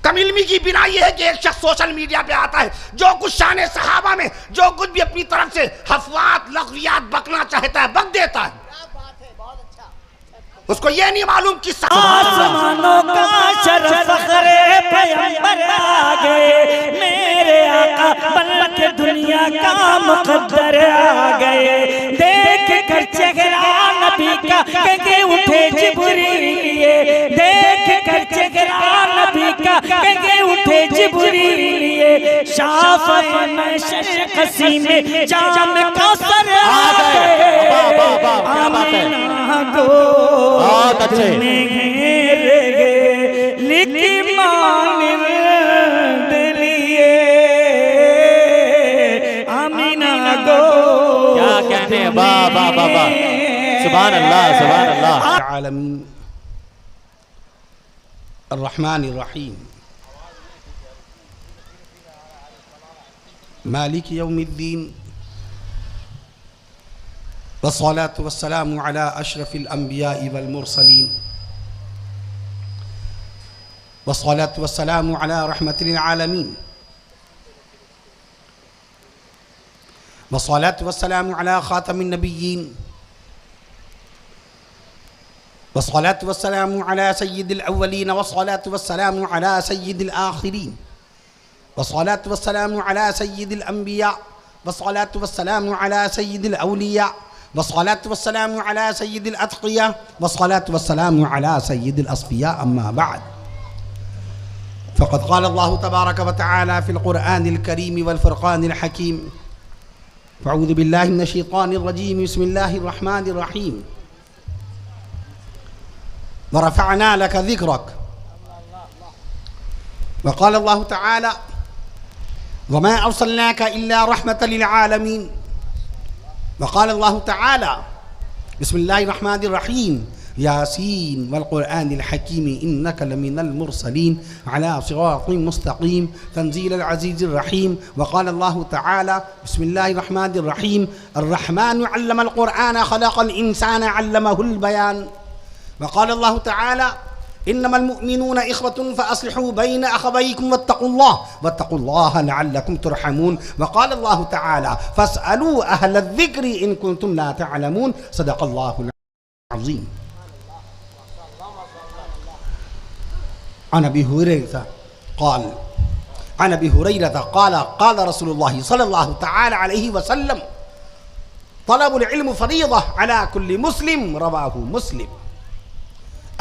کم علمی کی بنا یہ ہے کہ ایک شخص سوشل میڈیا پہ آتا ہے، جو کچھ شان صحابہ میں جو کچھ بھی اپنی طرف سے حفوات لغویات بکنا چاہتا ہے بک دیتا ہے. اس کو یہ نہیں معلوم کہ آسمانوں کا شرف فخر پیغمبر آ گئے، میرے آقا بن کے دنیا کا مقدر آ گئے. دیکھ کر چہرہ نبی کا کہ اٹھے جبریل، دیکھ کر چہرہ نبی کا کہ اٹھے جبریل. شافع محشر قصی میں جام کوثر آ گئے، آمینہ کو لکھ مانند لیے. آمینہ کو کیا کہنے ہیں، با با با با، سبحان اللہ سبحان اللہ. العالمین الرحمن الرحیم مالک یوم الدین والصلاة والسلام على أشرف الأنبياء والمرسلين والصلاة والسلام على رحمة للعالمين والصلاة والسلام على خاتم النبيين والصلاة والسلام على سيد الأولين والصلاة والسلام على سيد الآخرين والصلاة والسلام على سيد الأنبياء والصلاة والسلام على سيد الأولياء والصلاة والسلام على سيد الأتقياء والصلاة والسلام على سيد الأصفياء. أما بعد، فقد قال الله تبارك وتعالى في القرآن الكريم والفرقان الحكيم: فأعوذ بالله من الشيطان الرجيم، بسم الله الرحمن الرحيم. ورفعنا لك ذكرك. وقال الله تعالى: وما أرسلناك إلا رحمة للعالمين. وقال الله تعالى: بسم الله الرحمن الرحيم، ياسين والقرآن الحكيم إنك لمن المرسلين على صراط مستقيم تنزيل العزيز الرحيم. وقال الله تعالى: بسم الله الرحمن الرحيم، الرحمن علم القرآن خلق الإنسان علمه البيان. وقال الله تعالى: إنما المؤمنون إخوة فأصلحوا بين أخويكم واتقوا الله لعلكم ترحمون. وقال الله تعالى: فاسألوا أهل الذكر إن كنتم لا تعلمون. صدق الله العظيم. عن أبي هريرة قال قال رسول الله صلى الله تعالى عليه وسلم: طلب العلم فريضة على كل مسلم. رواه مسلم.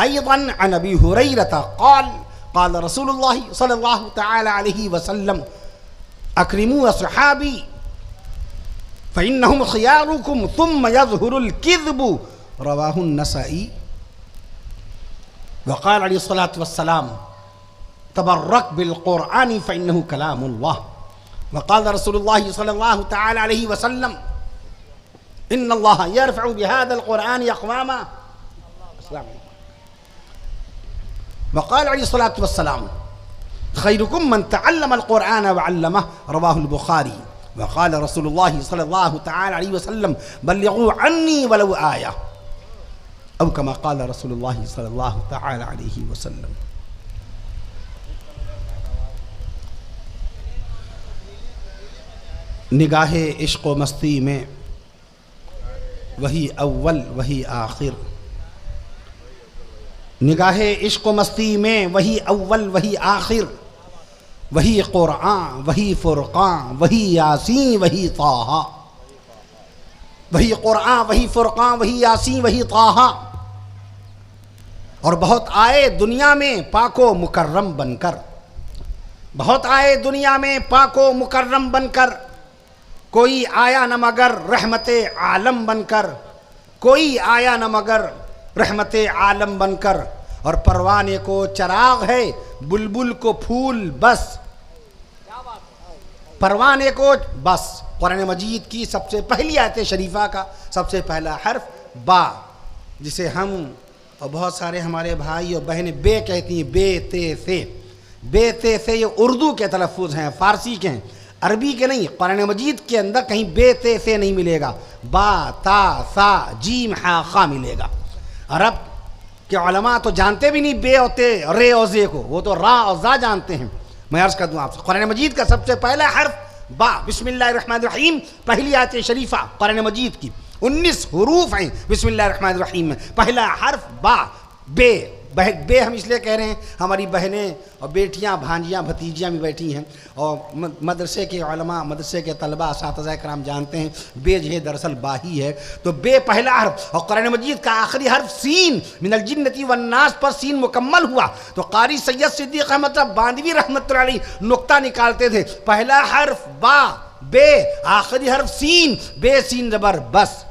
أيضا عن أبي هريرة قال قال رسول الله صلى الله تعالى عليه وسلم: أكرموا أصحابي فإنهم خياركم ثم يظهر الكذب. رواه النسائي. وقال عليه الصلاة والسلام: تبرك بالقرآن فإنه كلام الله. وقال رسول الله صلى الله تعالى عليه وسلم: إن الله يرفع بهذا القرآن أقواما. وقال عليه الصلاة والسلام: خيركم من تعلم القرآن وعلمه. رواه البخاري. وقال رسول الله صلى الله تعالى عليه وسلم: بلغوا عني ولو آية، أو كما قال رسول الله صلى الله تعالى عليه وسلم. نگاہ عشق و مستی میں وہی اول وہی آخر، نگاہ عشق و مستی میں وہی اول وہی آخر، وہی قرآن وہی فرقان وہی یاسین وہی طٰہٰ، وہی قرآن وہی فرقان وہی یاسین وہی طٰہٰ. اور بہت آئے دنیا میں پاک و مکرم بن کر، بہت آئے دنیا میں پاک و مکرم بن کر، کوئی آیا نہ مگر رحمت عالم بن کر، کوئی آیا نہ مگر رحمت عالم بن کر. اور پروانے کو چراغ ہے بلبل کو پھول بس، پروانے کو بس. قرآن مجید کی سب سے پہلی آیت شریفہ کا سب سے پہلا حرف با، جسے ہم اور بہت سارے ہمارے بھائی اور بہنیں بے کہتی ہیں، بے تے سے. بے تے سے یہ اردو کے تلفظ ہیں، فارسی کے ہیں، عربی کے نہیں. قرآن مجید کے اندر کہیں بے تے سے نہیں ملے گا، با تا سا جیم ہا خا ملے گا. عرب کہ علماء تو جانتے بھی نہیں بے ہوتے رے اور زے کو، وہ تو را اور زا جانتے ہیں۔ میں عرض کر دوں آپ سے، قرآن مجید کا سب سے پہلا حرف با، بسم اللہ الرحمن الرحیم، پہلی آیت شریفہ قرآن مجید کی 19 حروف ہیں بسم اللہ الرحمن الرحیم میں، پہلا حرف با، بے۔ بے ہم اس لیے کہہ رہے ہیں، ہماری بہنیں اور بیٹیاں بھانجیاں بھتیجیاں بھی بیٹھی ہیں، اور مدرسے کے علماء مدرسے کے طلباء اساتذہ کرام جانتے ہیں بے جو ہے دراصل با ہی ہے۔ تو بے پہلا حرف، اور قرآن مجید کا آخری حرف سین، من الجنتی والناس پر سین مکمل ہوا۔ تو قاری سید صدیق احمد باندوی رحمۃ اللہ علیہ نقطہ نکالتے تھے، پہلا حرف با بے، آخری حرف سین، بے سین زبر بس۔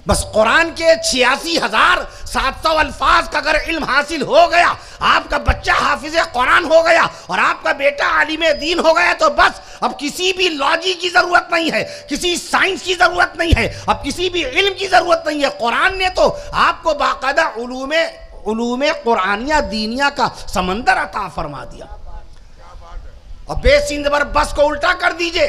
بس قرآن کے 86,700 الفاظ کا اگر علم حاصل ہو گیا، آپ کا بچہ حافظ قرآن ہو گیا اور آپ کا بیٹا عالم دین ہو گیا، تو بس اب کسی بھی لاجی کی ضرورت نہیں ہے، کسی سائنس کی ضرورت نہیں ہے، اب کسی بھی علم کی ضرورت نہیں ہے۔ قرآن نے تو آپ کو باقاعدہ علوم قرآنیہ دینیہ کا سمندر عطا فرما دیا۔ اور بے سین زبر بس کو الٹا کر دیجئے،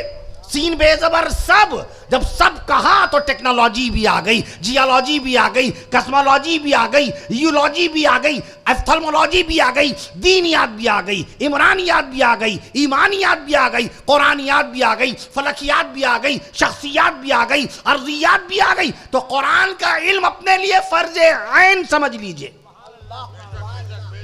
سین بے زبر سب، جب سب کہا تو ٹیکنالوجی بھی آ گئی، جیولوجی بھی آ گئی، کسمولوجی بھی آ گئی، یولوجی بھی آ گئی، ایپتھلمولوجی بھی آ گئی، دینیات بھی آ گئی، عمرانیات بھی آ گئی، ایمانیات بھی آ گئی، قرآنیات بھی آ گئی، فلکیات بھی آ گئی، شخصیات بھی آ گئی، ارضیات بھی آ گئی۔ تو قرآن کا علم اپنے لیے فرض عین سمجھ لیجئے۔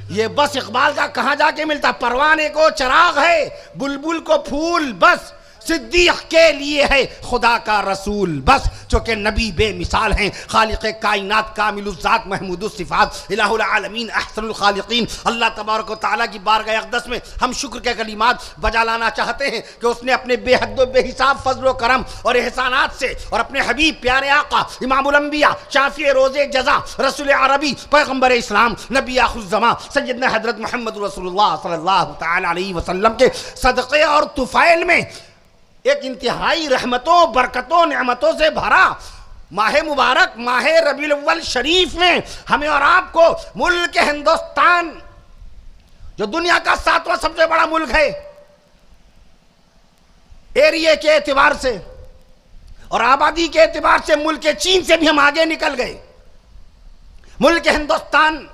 یہ بس اقبال کا کہاں جا کے ملتا، پروانے کو چراغ ہے، بلبل کو پھول بس، صدیق کے لیے ہے خدا کا رسول بس، چونکہ نبی بے مثال ہیں، خالق کائنات کامل الذات محمود الصفات الہ العالمین احسن الخالقین۔ اللہ تبارک و تعالیٰ کی بارگاہ اقدس میں ہم شکر کے کلمات بجا لانا چاہتے ہیں کہ اس نے اپنے بے حد و بے حساب فضل و کرم اور احسانات سے اور اپنے حبیب پیارے آقا امام الانبیاء شافع روز جزا رسول عربی پیغمبر اسلام نبی آخر الزمان سیدنا حضرت محمد رسول اللہ صلی اللہ تعالی علیہ وسلم کے صدقے اور طفیل میں ایک انتہائی رحمتوں برکتوں نعمتوں سے بھرا ماہ مبارک ماہ ربیع الاول شریف میں ہمیں اور آپ کو ملک ہندوستان جو دنیا کا 7واں سب سے بڑا ملک ہے ایریے کے اعتبار سے اور آبادی کے اعتبار سے، ملک چین سے بھی ہم آگے نکل گئے۔ ملک ہندوستان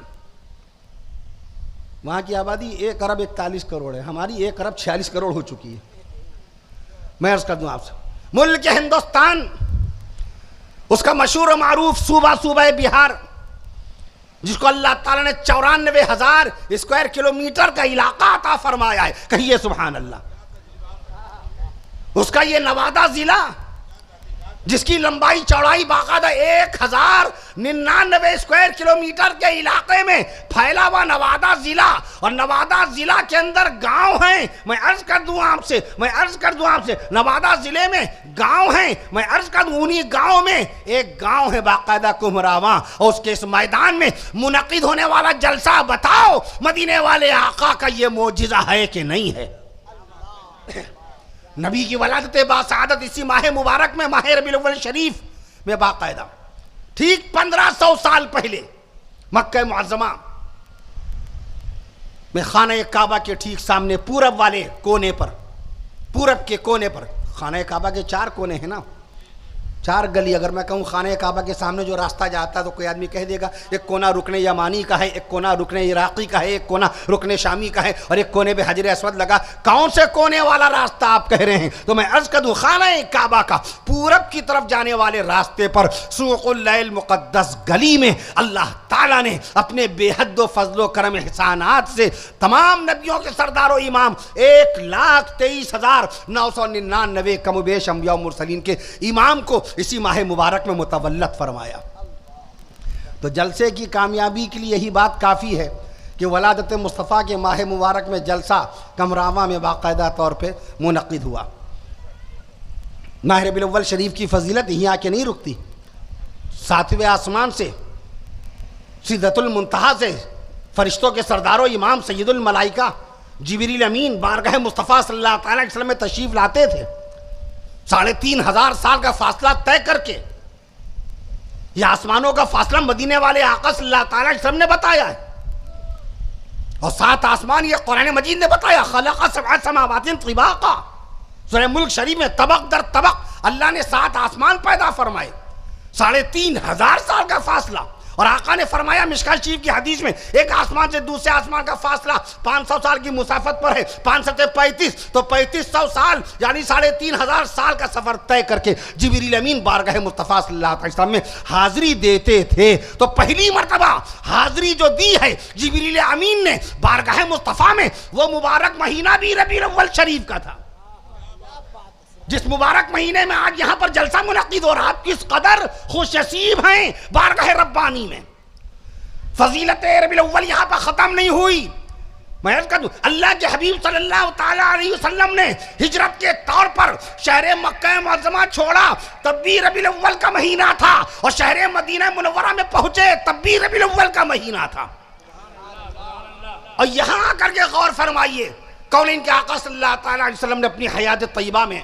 وہاں کی آبادی 1 ارب 41 کروڑ ہے، ہماری 1 ارب 46 کروڑ ہو چکی ہے۔ میں عرض کر دوں آپ سے، ملک ہندوستان اس کا مشہور و معروف صوبہ بہار، جس کو اللہ تعالیٰ نے 94,000 اسکوائر کلومیٹر کا علاقہ عطا فرمایا ہے، کہیے سبحان اللہ۔ اس کا یہ نوادہ ضلع جس کی لمبائی چوڑائی باقاعدہ 1099 اسکوائر کلومیٹر کے علاقے میں پھیلا ہوا نوادہ ضلع، اور نوادہ ضلع کے اندر گاؤں ہیں۔ میں عرض کر دوں آپ سے نوادہ ضلع میں گاؤں ہیں۔ میں عرض کر دوں انہی گاؤں میں ایک گاؤں ہے باقاعدہ کمراواں، اور اس کے اس میدان میں منعقد ہونے والا جلسہ بتاؤ مدینے والے آقا کا یہ معجزہ ہے کہ نہیں ہے؟ نبی کی ولادت باسعادت اسی ماہ مبارک میں ماہ ربیع الاول شریف میں باقاعدہ ٹھیک 1500 سال پہلے مکہ معظمہ میں خانہ کعبہ کے ٹھیک سامنے پورب والے کونے پر، پورب کے کونے پر، خانہ کعبہ کے 4 کونے ہیں نا، 4 گلی۔ اگر میں کہوں خانہ کعبہ کے سامنے جو راستہ جاتا ہے تو کوئی آدمی کہہ دے گا ایک کونا رکن یمانی کا ہے، ایک کونا رکن عراقی کا ہے، ایک کونا رکن شامی کا ہے، اور ایک کونے پہ حجر اسود لگا۔ کون سے کونے والا راستہ آپ کہہ رہے ہیں؟ تو میں عرض کر دوں خانہ کعبہ کا پورب کی طرف جانے والے راستے پر سوق اللیل مقدس گلی میں اللہ تعالیٰ نے اپنے بے حد و فضل و کرم احسانات سے تمام نبیوں کے سردار و امام 1,23,999 کم و بیش انبیاء و مرسلین کے امام کو اسی ماہ مبارک میں متولد فرمایا۔ تو جلسے کی کامیابی کے لیے یہی بات کافی ہے کہ ولادت مصطفیٰ کے ماہ مبارک میں جلسہ کمراواں میں باقاعدہ طور پہ منعقد ہوا۔ ماہ ربیع الاول شریف کی فضیلت یہیں آ کے نہیں رکتی، 7ویں آسمان سے سدرۃ المنتہا سے فرشتوں کے سردار و امام سید الملائکہ جبریل امین بارگاہ مصطفیٰ صلی اللہ تعالی علیہ وسلم میں تشریف لاتے تھے۔ 3,500 سال کا فاصلہ طے کر کے یہ آسمانوں کا فاصلہ مدینے والے آقا صلی اللہ تعالی علیہ وسلم نے بتایا ہے، اور 7 آسمان یہ قرآن مجید نے بتایا۔ خلق 7 سماوات طباقا، سورہ ملک شریف میں طبق در طبق اللہ نے 7 آسمان پیدا فرمائے، 3,500 سال کا فاصلہ، اور آقا نے فرمایا مشکات شریف کی حدیث میں ایک آسمان سے دوسرے آسمان کا فاصلہ 500 سال کی مسافت پر ہے، 500 سے 35 تو 3500 سال یعنی 3500 سال کا سفر طے کر کے جبریل امین بارگاہ مصطفیٰ صلی اللہ علیہ وسلم میں حاضری دیتے تھے۔ تو پہلی مرتبہ حاضری جو دی ہے جبریل امین نے بارگاہ مصطفیٰ میں، وہ مبارک مہینہ بھی ربیع الاول شریف کا تھا، جس مبارک مہینے میں آج یہاں پر جلسہ منعقد ہو رہا۔ آپ کس قدر خوش نصیب ہیں بارگاہ ربانی میں۔ فضیلت ربیع الاول یہاں پر ختم نہیں ہوئی۔ میں عرض کر دوں اللہ کے حبیب صلی اللہ تعالیٰ علیہ وسلم نے ہجرت کے طور پر شہر مکہ معظمہ چھوڑا تب بھی ربیع الاول کا مہینہ تھا، اور شہر مدینہ منورہ میں پہنچے تب بھی ربیع الاول کا مہینہ تھا۔ اور یہاں آ کر کے غور فرمائیے، کونین کے آقا صلی اللہ تعالیٰ علیہ وسلم نے اپنی حیات طیبہ میں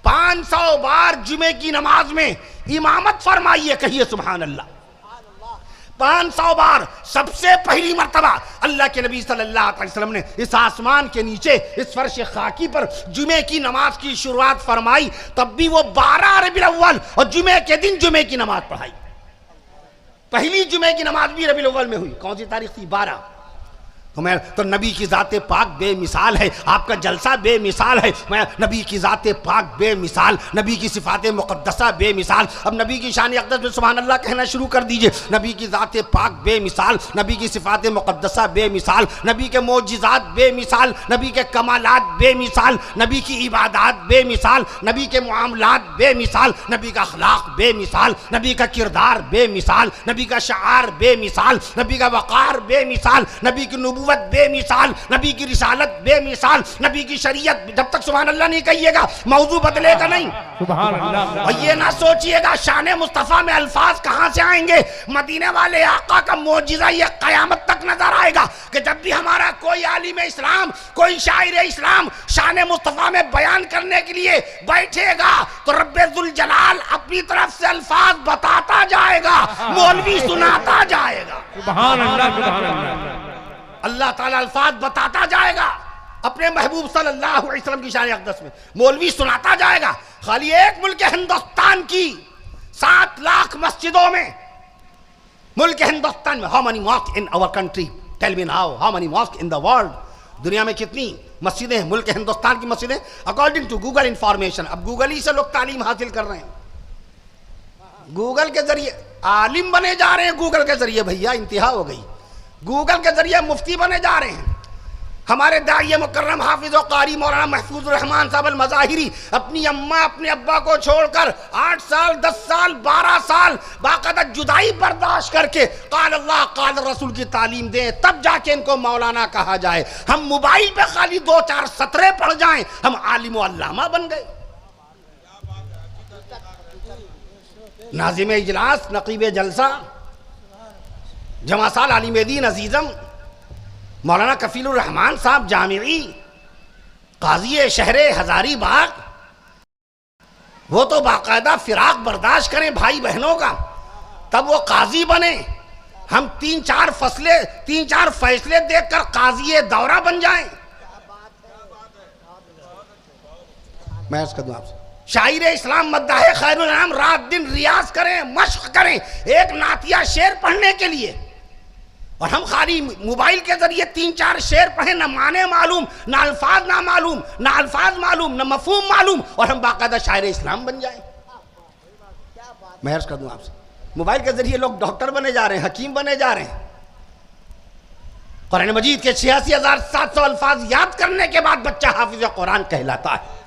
500 بار جمعے کی نماز میں امامت فرمائیے، کہیے سبحان اللہ۔ 500 بار سب سے پہلی مرتبہ اللہ کے نبی صلی اللہ علیہ وسلم نے اس آسمان کے نیچے اس فرش خاکی پر جمعے کی نماز کی شروعات فرمائی، تب بھی وہ 12 ربیع الاول اور جمعے کے دن جمعے کی نماز پڑھائی۔ پہلی جمعے کی نماز بھی ربیع الاول میں ہوئی۔ کون سی تاریخ تھی؟ 12۔ تو نبی کی ذات پاک بے مثال ہے، آپ کا جلسہ بے مثال ہے۔ نبی کی ذات پاک بے مثال، نبی کی صفات مقدسہ بے مثال۔ اب نبی کی شان اقدس میں سبحان اللہ کہنا شروع کر دیجئے۔ نبی کی ذات پاک بے مثال، نبی کی صفات مقدسہ بے مثال، نبی کے معجزات بے مثال، نبی کے کمالات بے مثال، نبی کی عبادات بے مثال، نبی کے معاملات بے مثال، نبی کا اخلاق بے مثال، نبی کا کردار بے مثال، نبی کا شعار بے مثال، نبی کا وقار بے مثال، نبی کی نبوت بے مثال، نبی کی رسالت بے مثال، نبی کی شریعت۔ جب تک سبحان اللہ نہیں کہیے گا موضوع بدلے گا نہیں۔ سبحان اللہ۔ اور یہ نہ سوچئے گا شان مصطفیٰ میں الفاظ کہاں سے آئیں گے، مدینے والے آقا کا معجزہ یہ قیامت تک نظر آئے گا کہ جب بھی ہمارا کوئی عالم اسلام، کوئی شاعر اسلام شان مصطفیٰ میں بیان کرنے کے لیے بیٹھے گا تو رب ذوالجلال اپنی طرف سے الفاظ بتاتا جائے گا، مولوی سناتا جائے گا۔ سبحان اللہ، سبحان اللہ۔ اللہ تعالیٰ الفاظ بتاتا جائے گا اپنے محبوب صلی اللہ علیہ وسلم کی شان اقدس میں، مولوی سناتا جائے گا۔ خالی ایک ملک ہندوستان کی 7 لاکھ مسجدوں میں، ملک ہندوستان میں، how many mosques in our country? Tell me now, how many mosques in the world? دنیا میں کتنی مسجدیں ہیں؟ ملک ہندوستان کی مسجدیں according to Google information۔ اب گوگل ہی سے لوگ تعلیم حاصل کر رہے ہیں، گوگل کے ذریعے عالم بنے جا رہے ہیں، گوگل کے ذریعے بھیا انتہا ہو گئی۔ گوگل کے ذریعے مفتی بنے جا رہے ہیں۔ ہمارے داعیہ مکرم حافظ و قاری مولانا محفوظ الرحمان صاحب المظاہری اپنی اماں اپنے ابا کو چھوڑ کر 8 سال 10 سال 12 سال باقاعدہ جدائی برداشت کر کے قال اللہ قال رسول کی تعلیم دیں، تب جا کے ان کو مولانا کہا جائے۔ ہم موبائل پہ خالی 2-4 سطریں پڑھ جائیں ہم عالم و علامہ بن گئے۔ ناظم اجلاس، نقیب جلسہ، جمع سال عالم دین عزیزم مولانا کفیل الرحمان صاحب جامعی، قاضی شہر ہزاری باغ، وہ تو باقاعدہ فراق برداشت کریں بھائی بہنوں کا تب وہ قاضی بنے۔ ہم 3-4 فیصلے دیکھ کر قاضی دورہ بن جائیں۔ میں اس کا دوں آپ سے شاعر اسلام مداح خیر الانام رات دن ریاض کریں، مشق کریں ایک نعتیہ شعر پڑھنے کے لیے، اور ہم خالی موبائل کے ذریعے 3-4 شعر پڑھیں، نہ معنی معلوم، نہ الفاظ نہ معلوم، نہ الفاظ معلوم، نہ مفہوم معلوم، اور ہم باقاعدہ شاعر اسلام بن جائیں۔ میں عرض کر دوں آپ سے موبائل کے ذریعے لوگ ڈاکٹر بنے جا رہے ہیں، حکیم بنے جا رہے ہیں۔ قرآن مجید کے 86,700 الفاظ یاد کرنے کے بعد بچہ حافظ قرآن کہلاتا ہے۔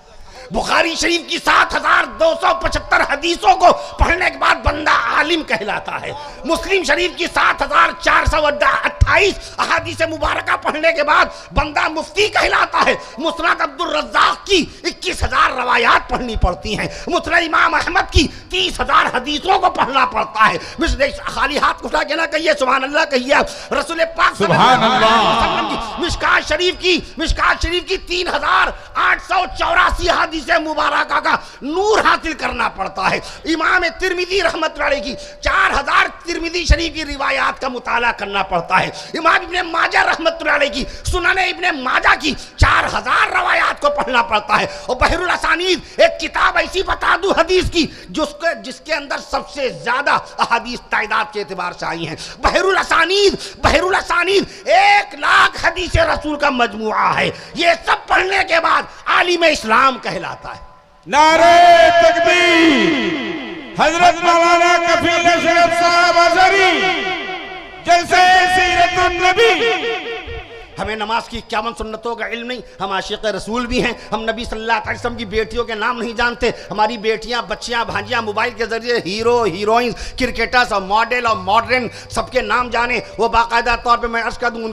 بخاری شریف کی 7,275 حدیثوں کو پڑھنے کے بعد بندہ عالم کہلاتا ہے۔ مسلم شریف کی 7,428 احادیث مبارکہ پڑھنے کے بعد بندہ مفتی کہلاتا ہے۔ مسند عبدالرزاق کی 21,000 روایات پڑھنی پڑتی ہیں۔ مسند امام احمد کی 30,000 حدیثوں کو پڑھنا پڑتا ہے۔ خالی ہاتھ اٹھا کے نہ کہیے سبحان اللہ کہیے، رسول پاک صلی اللہ علیہ وسلم کی مشکات شریف کی 3,884 حدیث مبارکہ کا نور حاصل کرنا پڑتا ہے۔ امام ترمذی رحمۃ اللہ علیہ کی 4,000 ترمذی شریف کی روایات کا مطالعہ کرنا پڑتا ہے۔ امام ابن ماجہ رحمۃ اللہ علیہ کی سنن ابن ماجہ کی 4000 روایات کو پڑھنا پڑتا ہے. اور بحر الاسانید ایک کتاب ایسی بتا دوں حدیث کی جس کے اندر سب سے زیادہ احادیث تعداد کے اعتبار سے آئی ہیں. بحر الاسانید 1,00,000 حدیث رسول کا مجموعہ ہے. یہ سب پڑھنے کے بعد عالم اسلام کہلاتا ہے. نعرہ تکبیر. حضرت مولانا کفیل اشرف صاحب ازہری جلسہ سیرت النبی. ہمیں نماز کی 51 سنتوں کا علم نہیں. ہم عاشق رسول بھی ہیں. ہم نبی صلی اللہ علیہ وسلم کی بیٹیوں کے نام نہیں جانتے. ہماری بیٹیاں بچیاں بھانجیاں موبائل کے ذریعے ہیرو ہیروئنز کرکٹرز اور ماڈل اور ماڈرن سب کے نام جانیں. وہ باقاعدہ طور پہ میں عرض کر دوں ان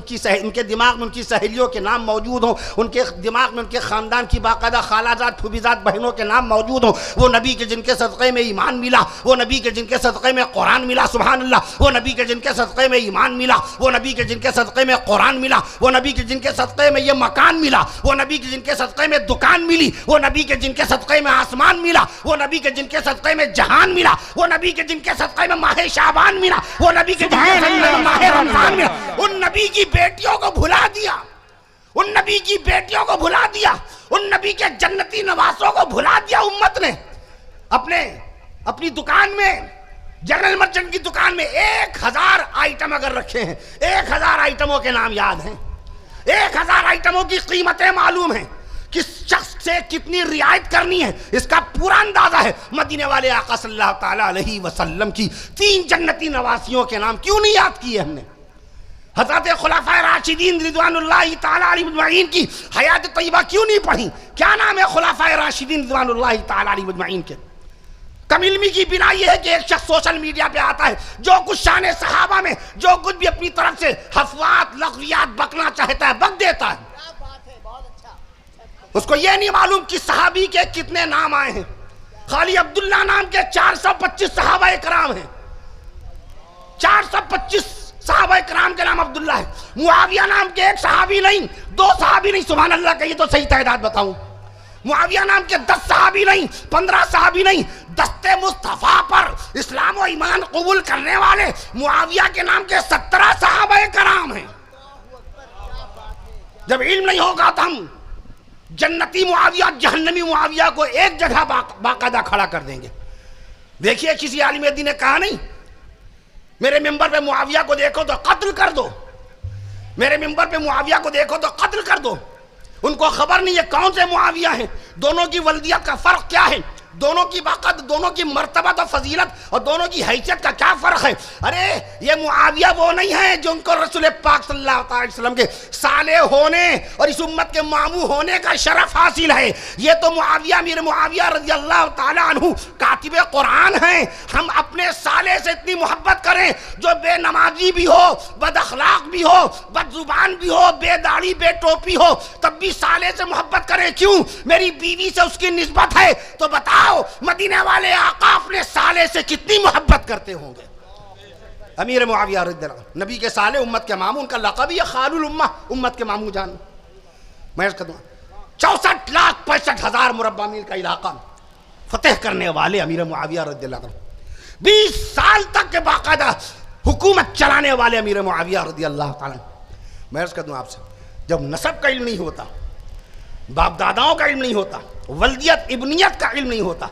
کے دماغ میں ان کی سہیلیوں کے نام موجود ہوں. ان کے دماغ میں ان کے خاندان کی باقاعدہ خالہ زاد پھوپھی زاد بہنوں کے نام موجود ہوں. وہ نبی کے جن کے صدقے میں ایمان ملا, وہ نبی کے جن کے صدقے میں قرآن ملا, سبحان اللہ. وہ نبی کے جن کے صدقے میں ایمان ملا, وہ نبی کے جن کے صدقے میں قرآن ملا, وہ نبی کے جن کے صدقے میں یہ مکان ملا, وہ نبی کے جن کے صدقے میں دکان ملی, وہ نبی کے جن کے صدقے میں آسمان ملا, وہ نبی کے جن کے صدقے میں جہان ملا, وہ نبی کے جن کے صدقے میں ماہ شعبان ملا, وہ نبی کے جن کے صدقے میں ماہ رمضان ملا. ان نبی کی بیٹیوں کو بھلا دیا, ان نبی کی بیٹیوں کو بھلا دیا, ان نبی کے جنتی نواسوں کو بھلا دیا امت نے. اپنی دکان میں, جنرل مرچنٹ کی دکان میں 1000 آئٹم اگر رکھے ہیں, 1000 آئٹموں کے نام یاد ہیں, 1000 آئٹموں کی قیمتیں معلوم ہیں, کس شخص سے کتنی رعایت کرنی ہے اس کا پورا اندازہ ہے. مدینے والے آقا صلی اللہ تعالیٰ علیہ وسلم کی 3 جنتی نواسیوں کے نام کیوں نہیں یاد کیے ہم نے؟ حضرت خلفائے راشدین رضوان اللہ تعالیٰ علیہ مجمعین کی حیات طیبہ کیوں نہیں پڑھی؟ کیا نام ہے خلفائے راشدین رضوان اللہ تعالیٰ علیہ مجمعین کے؟ کم علمی کی بنا یہ ہے کہ ایک شخص سوشل میڈیا پہ آتا ہے, جو کچھ شان صحابہ میں جو کچھ بھی اپنی طرف سے حفوات لغویات بکنا چاہتا ہے بک دیتا ہے. اس کو یہ نہیں معلوم کہ صحابی کے کتنے نام آئے ہیں. خالی عبداللہ نام کے 425 صحابہ کرام ہیں. 425 صحابہ کرام کے نام عبداللہ ہے. معاویہ نام کے 1 صحابی نہیں, 2 صحابی نہیں, سبحان اللہ. کہیے تو صحیح تعداد بتاؤں. معاویہ نام کے 10 صحابی نہیں, 15 صحابی نہیں, دست مصطفیٰ پر اسلام و ایمان قبول کرنے والے معاویہ کے نام کے 17 صحابہ کرام ہیں. جب علم نہیں ہوگا تو ہم جنتی معاویہ جہنمی معاویہ کو ایک جگہ باقاعدہ کھڑا کر دیں گے. دیکھیے کسی عالم دین نے کہا نہیں میرے ممبر پہ معاویہ کو دیکھو تو قتل کر دو, میرے ممبر پہ معاویہ کو دیکھو تو قتل کر دو. ان کو خبر نہیں ہے کون سے معاویہ ہیں, دونوں کی ولدیت کا فرق کیا ہے, دونوں کی باقاعدہ دونوں کی مرتبت و فضیلت اور دونوں کی حیثیت کا کیا فرق ہے. ارے یہ معاویہ وہ نہیں ہے جو ان کو رسول پاک صلی اللہ علیہ وسلم کے صالح ہونے اور اس امت کے ماموں ہونے کا شرف حاصل ہے. یہ تو معاویہ امیر معاویہ رضی اللہ تعالیٰ عنہ کاتب قرآن ہیں. ہم اپنے صالح سے اتنی محبت کریں جو بے نمازی بھی ہو, بد اخلاق بھی ہو, بد زبان بھی ہو, بے داڑھی بے ٹوپی ہو, تب بھی صالح سے محبت کریں. کیوں؟ میری بیوی سے اس کی نسبت ہے. تو بتاؤ مدینے والے آقا اپنے صالح سے کتنی محبت کرتے ہوں گے. امیر معاویہ رضی اللہ عنہ نبی کے صالح, امت کے ماموں, ان کا لقب ہی ہے خال الامہ, امت کے ماموں جان. میں عرض کروں 64,65,000 مربع میل کا علاقہ فتح کرنے والے امیر معاویہ رضی اللہ عنہ, 20 سال تک کے باقاعدہ حکومت چلانے والے امیر معاویہ رضی اللہ تعالیٰ. میں عرض کروں آپ سے, جب نسب کا علم نہیں ہوتا, باپ داداؤں کا علم نہیں ہوتا, ولدیت ابنیت کا علم نہیں ہوتا,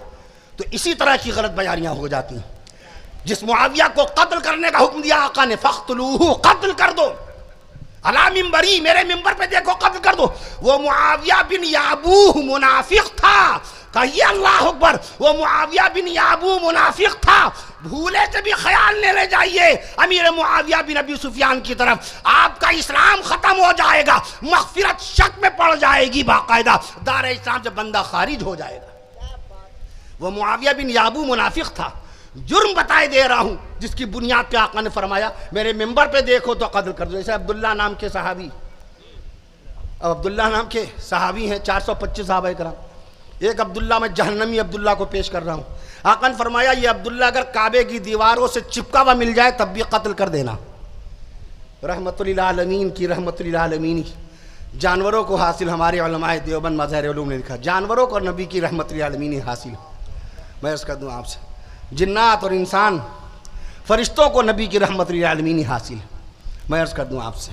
تو اسی طرح کی غلط بیانیاں ہو جاتی ہیں. جس معاویہ کو قتل کرنے کا حکم دیا آقا نے, فقتلوہ, قتل کر دو, علی منبری, میرے منبر پہ دیکھو قتل کر دو. وہ معاویہ بن یابوہ منافق تھا, کہیے اللہ اکبر. وہ معاویہ بن یابوہ منافق تھا. بھولے سے بھی خیال نہیں لے جائیے امیر معاویہ بن ابی سفیان کی طرف, آپ کا اسلام ختم ہو جائے گا, مغفرت شک میں پڑ جائے گی, باقاعدہ دار اسلام سے بندہ خارج ہو جائے گا. وہ معاویہ بن یابوہ منافق تھا. جرم بتائے دے رہا ہوں جس کی بنیاد پہ آقا نے فرمایا میرے ممبر پہ دیکھو تو قتل کر دو. جیسے عبداللہ نام کے صحابی, اب عبداللہ نام کے صحابی ہیں 425 صحابہ کرام. ایک عبداللہ میں جہنمی عبداللہ کو پیش کر رہا ہوں. آقا نے فرمایا یہ عبداللہ اگر کعبے کی دیواروں سے چپکا ہوا مل جائے تب بھی قتل کر دینا. رحمت للعالمین کی رحمت للعالمین جانوروں کو حاصل, ہمارے علماء دیوبند مظاہر علوم نے لکھا جانوروں کو نبی کی رحمت للعالمین حاصل. میں اس کا دوں آپ سے, جنات اور انسان فرشتوں کو نبی کی رحمت للعالمین حاصل. میں عرض کر دوں آپ سے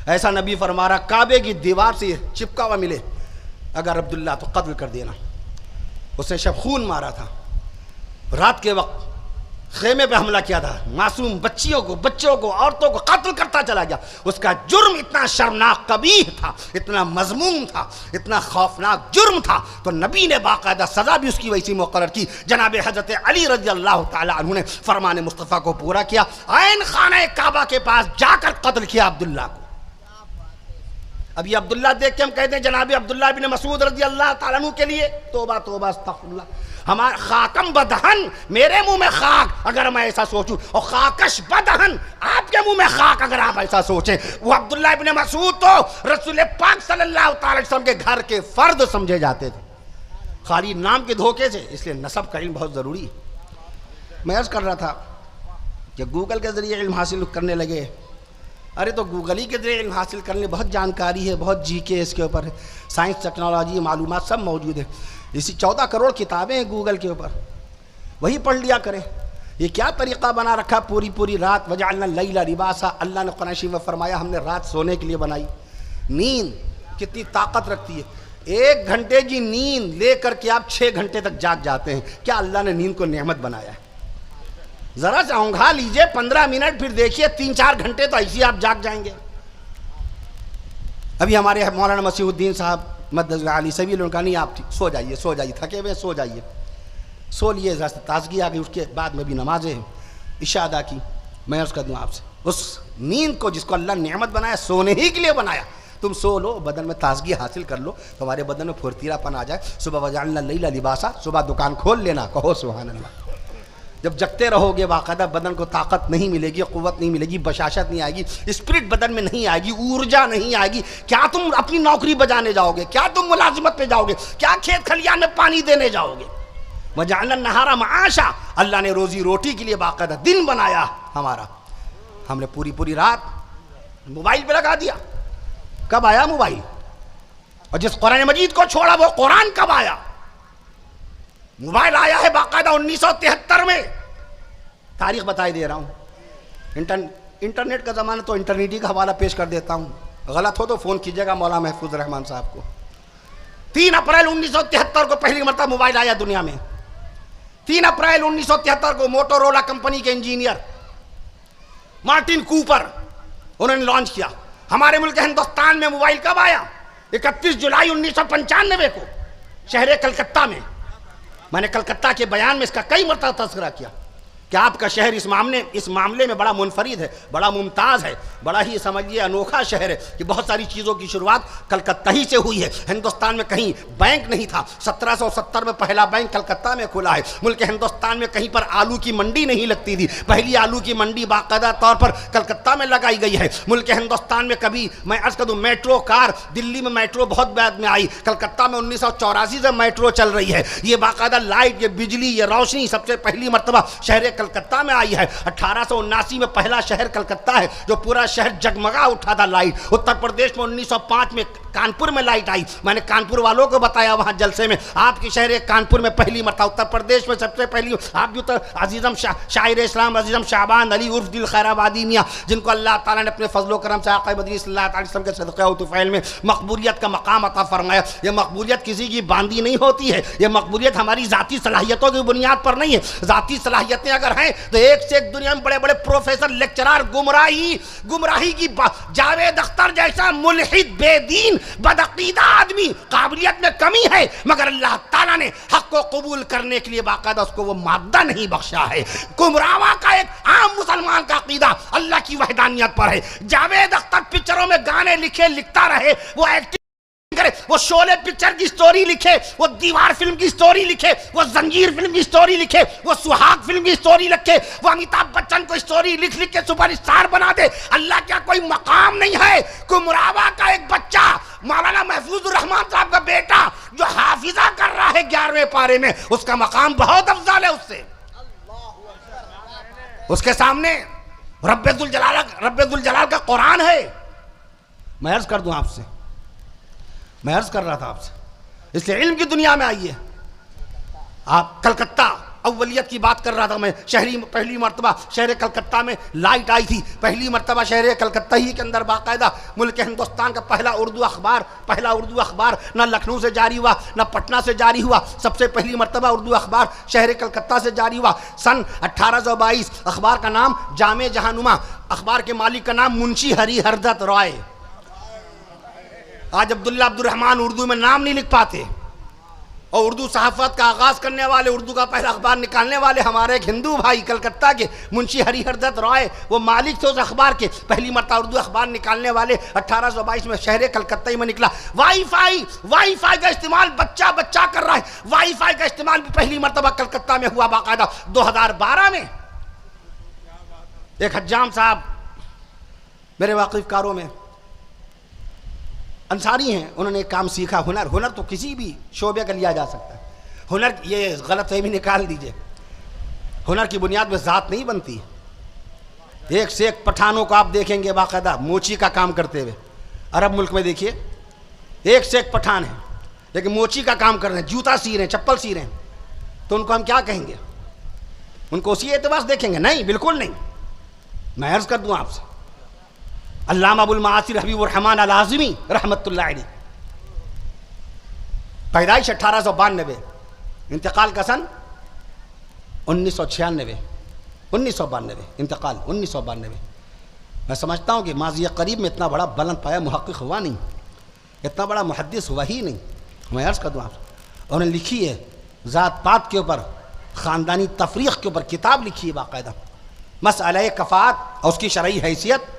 ایسا نبی فرما رہا کعبے کی دیوار سے چپکا ہوا ملے اگر عبداللہ تو قتل کر دینا. اس نے شب خون مارا تھا, رات کے وقت خیمے پہ حملہ کیا تھا, معصوم بچوں کو عورتوں کو قتل کرتا چلا گیا. اس کا جرم اتنا شرمناک قبیح تھا, اتنا مذموم تھا, اتنا خوفناک جرم تھا, تو نبی نے باقاعدہ سزا بھی اس کی ویسی مقرر کی. جناب حضرت علی رضی اللہ تعالی عنہ نے فرمان مصطفیٰ کو پورا کیا, عین خانہ کعبہ کے پاس جا کر قتل کیا عبداللہ کو. اب یہ عبداللہ دیکھ کے ہم کہتے ہیں جناب عبداللہ بن مسعود رضی اللہ تعالیٰ عنہ کے لیے توبہ توبہ استغفر اللہ, ہمارا خاکم بدہن, میرے منہ میں خاک اگر میں ایسا سوچوں, اور خاکش بدہن آپ کے منہ میں خاک اگر آپ ایسا سوچیں. وہ عبداللہ ابن مسعود تو رسول پاک صلی اللہ تعالی وسلم کے گھر کے فرد سمجھے جاتے تھے, خالی نام کے دھوکے سے. اس لیے نسب کا علم بہت ضروری ہے. میں عرض کر رہا تھا کہ گوگل کے ذریعے علم حاصل کرنے لگے. ارے تو گوگل ہی کے ذریعے علم حاصل کرنے بہت جانکاری ہے, بہت جی کے اس کے اوپر سائنس ٹیکنالوجی معلومات سب موجود ہے. اسی 14 کروڑ کتابیں ہیں گوگل کے اوپر, وہی پڑھ لیا کریں. یہ کیا طریقہ بنا رکھا پوری رات, وجعلنا اللیل لباسا, اللہ نے قرآن شریف میں فرمایا ہم نے رات سونے کے لیے بنائی. نیند کتنی طاقت رکھتی ہے, 1 گھنٹے کی نیند لے کر کے آپ 6 گھنٹے تک جاگ جاتے ہیں. کیا اللہ نے نیند کو نعمت بنایا ہے؟ ذرا سے اونگھا لیجئے 15 منٹ, پھر دیکھیے 3-4 گھنٹے تو ایسے آپ جاگ جائیں گے. ابھی ہمارے مولانا مسیح الدین صاحب مدد علی سبیل ان کا نہیں, آپ سو جائیے, تھکے ہوئے سو جائیے, سو لیے, تازگی آ گئی. اس کے بعد میں بھی نمازیں عشاء ادا کی. میں عرض کر دوں آپ سے, اس نیند کو جس کو اللہ نے نعمت بنایا, سونے ہی کے لیے بنایا, تم سو لو, بدن میں تازگی حاصل کر لو, تمہارے بدن میں پھرتیلا پن آ جائے. صبح وجعلنا اللیل لباسا, صبح دکان کھول لینا, کہو سبحان اللہ. جب جگتے رہو گے باقاعدہ بدن کو طاقت نہیں ملے گی, قوت نہیں ملے گی, بشاشت نہیں آئے گی, اسپرٹ بدن میں نہیں آئے گی, ارجا نہیں آئے گی. کیا تم اپنی نوکری بجانے جاؤ گے؟ کیا تم ملازمت پہ جاؤ گے؟ کیا کھیت کھلیان میں پانی دینے جاؤ گے؟ وجعلنا النہار معاشا, اللہ نے روزی روٹی کے لیے باقاعدہ دن بنایا ہمارا. ہم نے پوری رات موبائل پہ لگا دیا. کب آیا موبائل؟ اور جس قرآن مجید کو چھوڑا وہ قرآن کب آیا؟ موبائل آیا ہے باقاعدہ 1973 میں. تاریخ بتائی دے رہا ہوں. انٹرنیٹ کا زمانہ تو انٹرنیٹ کا حوالہ پیش کر دیتا ہوں, غلط ہو تو فون کیجیے گا مولانا محفوظ رحمان صاحب کو. 3 اپریل 1973 کو پہلی مرتبہ موبائل آیا دنیا میں. 3 اپریل 1973 کو موٹورولا کمپنی کے انجینئر مارٹن کوپر انہوں نے لانچ کیا. ہمارے ملک ہندوستان میں موبائل کب آیا؟ 31 جولائی 1995 کو شہر کلکتہ میں. میں نے کلکتہ کے بیان میں اس کا کئی مرتبہ تذکرہ کیا کہ آپ کا شہر اس معاملے میں بڑا منفرد ہے, بڑا ممتاز ہے, بڑا ہی سمجھیے انوکھا شہر ہے کہ بہت ساری چیزوں کی شروعات کلکتہ ہی سے ہوئی ہے. ہندوستان میں کہیں بینک نہیں تھا, 1770 میں پہلا بینک کلکتہ میں کھلا ہے. ملک ہندوستان میں کہیں پر آلو کی منڈی نہیں لگتی تھی, پہلی آلو کی منڈی باقاعدہ طور پر کلکتہ میں لگائی گئی ہے. ملک ہندوستان میں کبھی میں عرض کر دوں میٹرو کار, دلی میں میٹرو بہت بعد میں آئی, کلکتہ میں 1984 سے میٹرو چل رہی ہے. یہ باقاعدہ لائٹ, یہ بجلی, یہ روشنی سب سے پہلی مرتبہ شہر کلکتہ میں آئی ہے. 1879 میں پہلا شہر کلکتہ ہے جو پورا شہر جگمگا اٹھا تھا لائٹ. اتر پردیش میں 1905 میں کانپور میں لائٹ آئی. میں نے کانپور والوں کو بتایا وہاں جلسے میں, آپ کی شہر کانپور میں پہلی مرتبہ, اتر پردیش میں سب سے پہلی. آپ بھی عزیزم شاعر اسلام عزیزم شعبان علی عرف دل خیر آبادی میاں, جن کو اللہ تعالیٰ نے اپنے فضل و کرم سے آقا مدنی صلی اللہ علیہ وسلم کے صدقہ و طفیل میں مقبولیت کا مقام عطا فرمایا. یہ مقبولیت کسی کی باندھی نہیں ہوتی ہے, یہ مقبولیت ہماری ذاتی صلاحیتوں کی بنیاد پر نہیں ہے. ذاتی صلاحیتیں اگر ہیں تو ایک سے ایک دنیا میں بڑے بڑے پروفیسر, لیکچرار, گمراہی کی جاوید اختر جیسا ملحد, بے دین, بدعقیدہ آدمی, قابلیت میں کمی ہے, مگر اللہ تعالیٰ نے حق کو قبول کرنے کے لیے باقاعدہ اس کو وہ مادہ نہیں بخشا ہے. گمراہوں کا ایک عام مسلمان کا عقیدہ اللہ کی وحدانیت پر ہے. جاوید اختر پکچروں میں گانے لکھتا رہے, وہ ایکٹنگ کرے, وہ شعلے پکچر کی سٹوری لکھے, وہ دیوار فلم کی سٹوری لکھے, وہ زنجیر فلم کی سٹوری لکھے, وہ سہاگ فلم کی سٹوری لکھے, وہ امیتابھ بچن کو سٹوری لکھ کے سپر اسٹار بنا دے. اللہ کیا کوئی مقام نہیں ہے؟ کمراوا کا ایک بچہ, مولانا محفوظ الرحمان صاحب کا بیٹا جو حافظہ کر رہا ہے 11ویں پارے میں, اس کا مقام بہت افضل ہے اس سے. اس کے سامنے رب ذوالجلال کا قرآن ہے. میں عرض کر دوں آپ سے, میں عرض کر رہا تھا آپ سے, اس لیے علم کی دنیا میں آئیے. آپ کلکتہ اولیت کی بات کر رہا تھا میں. پہلی مرتبہ شہر کلکتہ میں لائٹ آئی تھی. پہلی مرتبہ شہر کلکتہ ہی کے اندر باقاعدہ ملک ہندوستان کا پہلا اردو اخبار نہ لکھنؤ سے جاری ہوا نہ پٹنہ سے جاری ہوا. سب سے پہلی مرتبہ اردو اخبار شہر کلکتہ سے جاری ہوا سن 1822. اخبار کا نام جامع جہانما. اخبار کے مالک کا نام منشی ہری ہردت رائے. آج عبداللہ عبد الرحمن اردو میں نام نہیں لکھ پاتے، اور اردو صحافت کا آغاز کرنے والے، اردو کا پہلا اخبار نکالنے والے ہمارے ایک ہندو بھائی کلکتہ کے منشی ہری ہردت رائے، وہ مالک تھے اس اخبار کے. پہلی مرتبہ اردو اخبار نکالنے والے 1822 میں شہر کلکتہ میں نکلا. وائی فائی کا استعمال بچہ کر رہا ہے. وائی فائی کا استعمال بھی پہلی مرتبہ کلکتہ میں ہوا باقاعدہ 2012 میں. ایک حجام صاحب میرے واقف کاروں میں انصاری ہیں، انہوں نے ایک کام سیکھا. ہنر تو کسی بھی شعبے کا لیا جا سکتا ہے. ہنر، یہ غلط فہمی نکال دیجئے، ہنر کی بنیاد میں ذات نہیں بنتی. ایک سے ایک پٹھانوں کو آپ دیکھیں گے باقاعدہ موچی کا کام کرتے ہوئے. عرب ملک میں دیکھیے ایک سے ایک پٹھان ہیں لیکن موچی کا کام کر رہے ہیں، جوتا سی رہے ہیں، چپل سی رہے ہیں. تو ان کو ہم کیا کہیں گے؟ ان کو اسی اعتبار سے دیکھیں گے؟ نہیں، بالکل نہیں. میں عرض کر دوں آپ سے، علامہ ابو المعاصر حبیب الرحمن العاظمی رحمت اللہ علیہ، پیدائش 1892، انتقال کا سن 1996، 1992 انتقال 1992. میں سمجھتا ہوں کہ ماضی قریب میں اتنا بڑا بلند پایا محقق ہوا نہیں، اتنا بڑا محدث ہوا ہی نہیں. میں عرض کر دوں آپ سے، انہوں نے لکھی ہے ذات پات کے اوپر، خاندانی تفریق کے اوپر کتاب لکھی ہے باقاعدہ. مسئلہ کفات اور اس کی شرعی حیثیت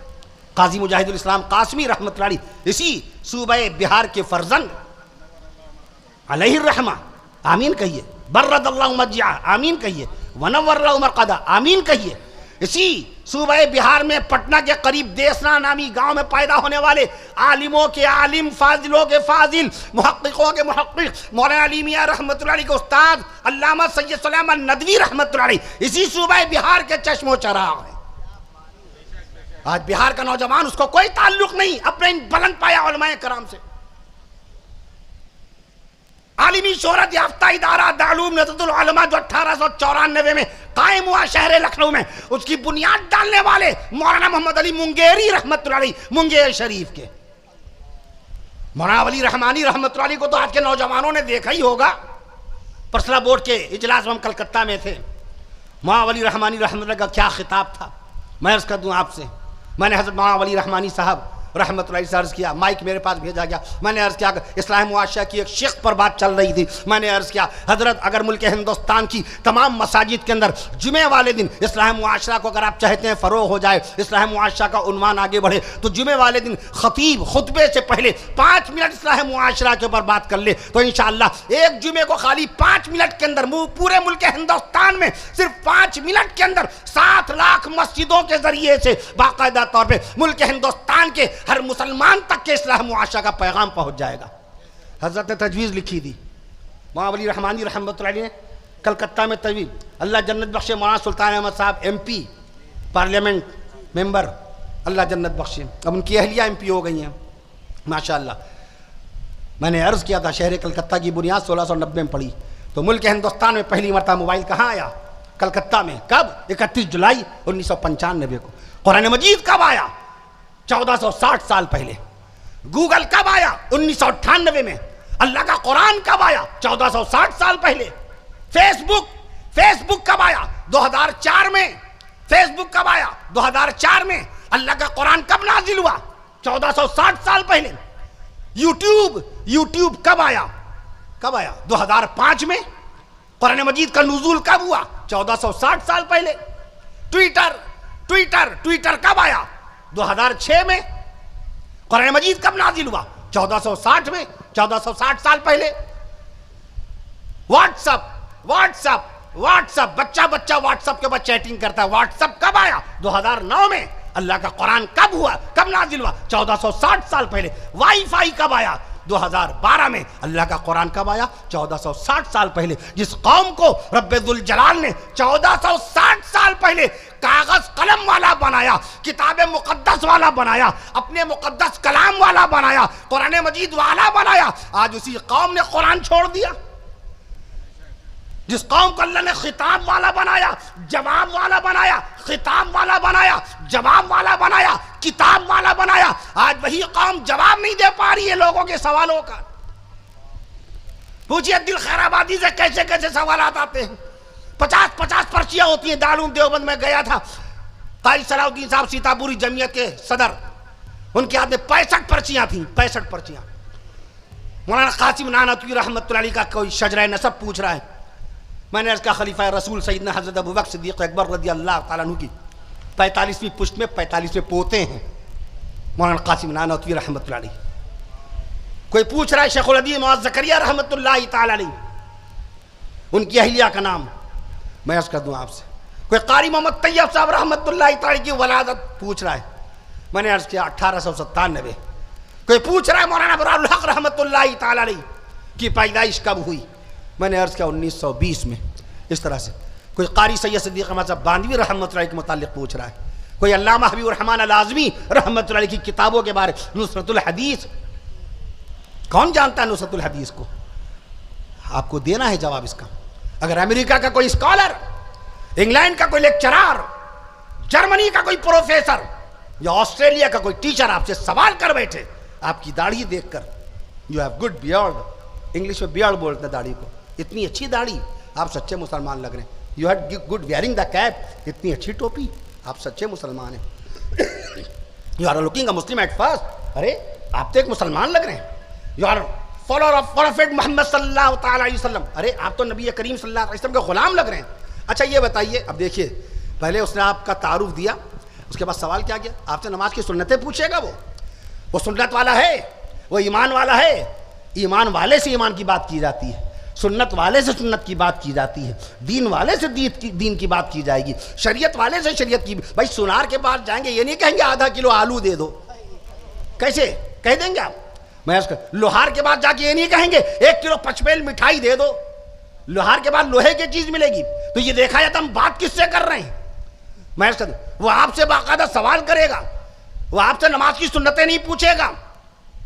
قاضی مجاہد الاسلام قاسمی رحمۃ اللہ علیہ، اسی صوبہ بہار کے فرزند علیہ الرحمہ، آمین کہیے. برد اللہ مجیعہ، آمین کہیے. ونور اللہ مرقدہ، آمین کہیے. اسی صوبہ بہار میں پٹنہ کے قریب دیسنا نامی گاؤں میں پیدا ہونے والے عالموں کے عالم، فاضلوں کے فاضل، محققوں کے محقق مولانا علی میاں رحمۃ اللہ علیہ کے استاد علامہ سید سلیمان الندوی رحمۃ اللہ علیہ اسی صوبہ بہار کے چشم و چراغ ہیں. آج بہار کا نوجوان، اس کو کوئی تعلق نہیں اپنے ان بلند پایا علماء کرام سے. عالمی شہرت یافتہ ادارہ دارالعلوم ندوۃ العلماء جو 1894 میں قائم ہوا شہر لکھنؤ میں، اس کی بنیاد ڈالنے والے مولانا محمد علی منگیری رحمت اللہ علیہ، منگیر شریف کے. مولانا علی رحمانی رحمت اللہ علیہ کو تو آج کے نوجوانوں نے دیکھا ہی ہوگا. پرسلہ بورڈ کے اجلاس میں ہم کلکتہ میں تھے. مولانا علی رحمانی رحمت اللہ کا کیا خطاب تھا. میں عرض کر دوں آپ سے، میں نے حضرت مولانا علی رحمانی صاحب رحمت اللہ سے عرض کیا، مائک میرے پاس بھیجا گیا، میں نے عرض کیا کہ اصلاح معاشرہ کی ایک شق پر بات چل رہی تھی. میں نے عرض کیا حضرت اگر ملک ہندوستان کی تمام مساجد کے اندر جمعہ والے دن اصلاح معاشرہ کو اگر آپ چاہتے ہیں فروغ ہو جائے، اصلاح معاشرہ کا عنوان آگے بڑھے، تو جمعہ والے دن خطیب خطبے سے پہلے 5 منٹ اصلاح معاشرہ کے اوپر بات کر لے تو انشاءاللہ ایک جمعے کو خالی 5 منٹ کے اندر پورے ملک ہندوستان میں صرف 5 منٹ کے اندر 7 لاکھ مسجدوں کے ذریعے سے باقاعدہ طور پہ ملک ہندوستان کے ہر مسلمان تک کے اصلاح معاشرہ کا پیغام پہنچ جائے گا. حضرت نے تجویز لکھی تھی، مولانا علی رحمانی رحمۃ اللہ علیہ نے کلکتہ میں تجویز. اللہ جنت بخشے مولانا سلطان احمد صاحب MP پارلیمنٹ ممبر، اللہ جنت بخشے، اب ان کی اہلیہ MP ہو گئی ہیں ماشاءاللہ. میں نے عرض کیا تھا شہر کلکتہ کی بنیاد 1690 میں پڑی، تو ملک ہندوستان میں پہلی مرتبہ موبائل کہاں آیا؟ کلکتہ میں. کب؟ 31 جولائی 1995 کو. قرآن مجید کب آیا؟ 1460 سال پہلے. گوگل کب آیا؟ 1998 میں. اللہ کا قرآن کب آیا؟ 1460 سال پہلے. فیس بک کب آیا؟ 2004 میں. فیس بک کب آیا؟ 2004 میں. اللہ کا قرآن کب نازل ہوا؟ 1460 سال پہلے. یوٹیوب کب آیا؟ 2005 میں. قرآن مجید کا نزول کب ہوا؟ 1460 سال پہلے. ٹویٹر کب آیا؟ 2006 میں. قرآن مجید کب نازل ہوا؟ 1460 میں. 1460 سال پہلے. واٹس اپ بچہ واٹس اپ کے بعد چیٹنگ کرتا ہے. واٹس اپ کب آیا؟ 2009 میں. اللہ کا قرآن کب ہوا؟ کب نازل ہوا؟ 1460 سال پہلے. وائی فائی کب آیا؟ 2012 میں. اللہ کا قرآن کب آیا؟ 1460 سال پہلے. جس قوم کو رب ذوالجلال نے 1460 سال پہلے کاغذ قلم والا بنایا، کتاب مقدس والا بنایا، اپنے مقدس کلام والا بنایا، قرآن مجید والا بنایا، آج اسی قوم نے قرآن چھوڑ دیا. جس قوم کو اللہ نے خطاب والا بنایا، جواب والا بنایا، خطاب والا بنایا، جواب والا بنایا، کتاب والا بنایا، آج وہی قوم جواب نہیں دے پا رہی ہے لوگوں کے سوالوں کا۔ پوچھئے دل خیر آبادی سے کیسے کیسے سوالات آتے ہیں، 50 پرچیاں ہوتی ہیں۔ دارالعلوم دیوبند میں گیا تھا، قاری صلاح الدین صاحب سیتاپوری جمعیت کے صدر، ان کے ہاتھ میں 65 پرچیاں تھیں، 65 پرچیاں۔ مولانا قاسم نانوتوی رحمۃ اللہ علیہ کا کوئی شجرہ نسب پوچھ رہا ہے، میں نے عرض کہا خلیفہ رسول سیدنا حضرت ابوبکر صدیق اکبر رضی اللہ تعالیٰ عنہ کی 45ویں پشت میں 45ویں پوتے ہیں مولانا قاسم نانوتوی رحمۃ اللہ علیہ۔ کوئی پوچھ رہا ہے شیخ الحدیث معاذ زکریا رحمۃ اللہ تعالیٰ علیہ، ان کی اہلیہ کا نام میں عرض کر دوں آپ سے۔ کوئی قاری محمد طیب صاحب رحمۃ اللہ تعالیٰ کی ولادت پوچھ رہا ہے، میں نے عرض کیا 1897۔ کوئی پوچھ رہا ہے مولانا برار الحق رحمۃ اللہ تعالیٰ علیہ کی پیدائش کب ہوئی، میں نے عرض کیا 1920 میں۔ اس طرح سے کوئی قاری سید صدیق احمد صاحب باندوی رحمۃ اللہ علیہ کے متعلق پوچھ رہا ہے، کوئی علامہ حبیب الرحمن العظمی رحمۃ اللہ علیہ کی کتابوں کے بارے، نصرت الحدیث، کون جانتا ہے نصرت الحدیث کو؟ آپ کو دینا ہے جواب اس کا۔ اگر امریکہ کا کوئی اسکالر، انگلینڈ کا کوئی لیکچرار، جرمنی کا کوئی پروفیسر یا آسٹریلیا کا کوئی ٹیچر آپ سے سوال کر بیٹھے آپ کی داڑھی دیکھ کر، you have good beard, English میں بیئرڈ بولتے ہیں داڑھی کو، اتنی اچھی داڑھی، آپ سچے مسلمان لگ رہے ہیں۔ You had good wearing the cap, اتنی اچھی ٹوپی، آپ سچے مسلمان ہیں۔ You are looking a Muslim at first, ارے آپ تو ایک مسلمان لگ رہے ہیں۔ You are follower of prophet Muhammad صلی اللہ تعالیٰ علیہ وسلم، ارے آپ تو نبی کریم صلی اللہ علیہ وسلم کے غلام لگ رہے ہیں۔ اچھا یہ بتائیے، اب دیکھیے پہلے اس نے آپ کا تعارف دیا، اس کے بعد سوال کیا کیا؟ آپ سے نماز کی سنتیں پوچھے گا، وہ سنت والا ہے، وہ ایمان والا ہے، ایمان والے سے ایمان کی بات کی جاتی ہے، سنت والے سے سنت کی بات کی جاتی ہے، دین والے سے دین کی بات کی جائے گی، شریعت والے سے شریعت کی۔ بھائی سونار کے پاس جائیں گے یہ نہیں کہیں گے آدھا کلو آلو دے دو، کیسے کہہ دیں گے آپ؟ میں لوہار کے بعد جا کے یہ نہیں کہیں گے 1 کلو پچمیل مٹھائی دے دو، لوہار کے بعد لوہے کی چیز ملے گی۔ تو یہ دیکھا جاتا ہم بات کس سے کر رہے ہیں؟ میں وہ آپ سے باقاعدہ سوال کرے گا، وہ آپ سے نماز کی سنتیں نہیں پوچھے گا،